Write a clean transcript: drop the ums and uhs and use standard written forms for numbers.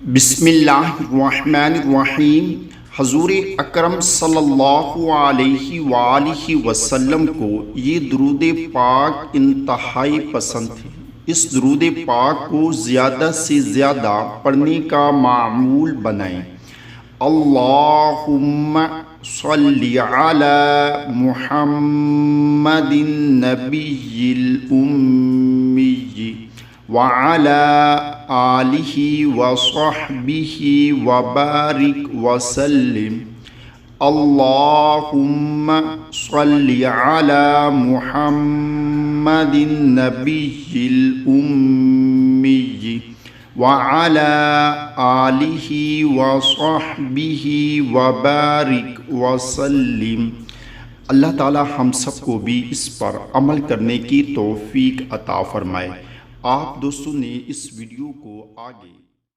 بسم اللہ الرحمن الرحیم۔ حضور اکرم صلی اللہ علیہ وآلہ وسلم کو یہ درود پاک انتہائی پسند تھے۔ اس درود پاک کو زیادہ سے زیادہ پڑھنے کا معمول بنائیں۔ اللہم صلی علی محمد النبی الامی وعلى آلہ وصحبہ وبارک وسلم۔ اللہم صلی علی محمد النبی الامی وعلى آلہ وصحبہ وبارک وسلم۔ اللہ تعالی ہم سب کو بھی اس پر عمل کرنے کی توفیق عطا فرمائے۔ آپ دوستوں نے اس ویڈیو کو آگے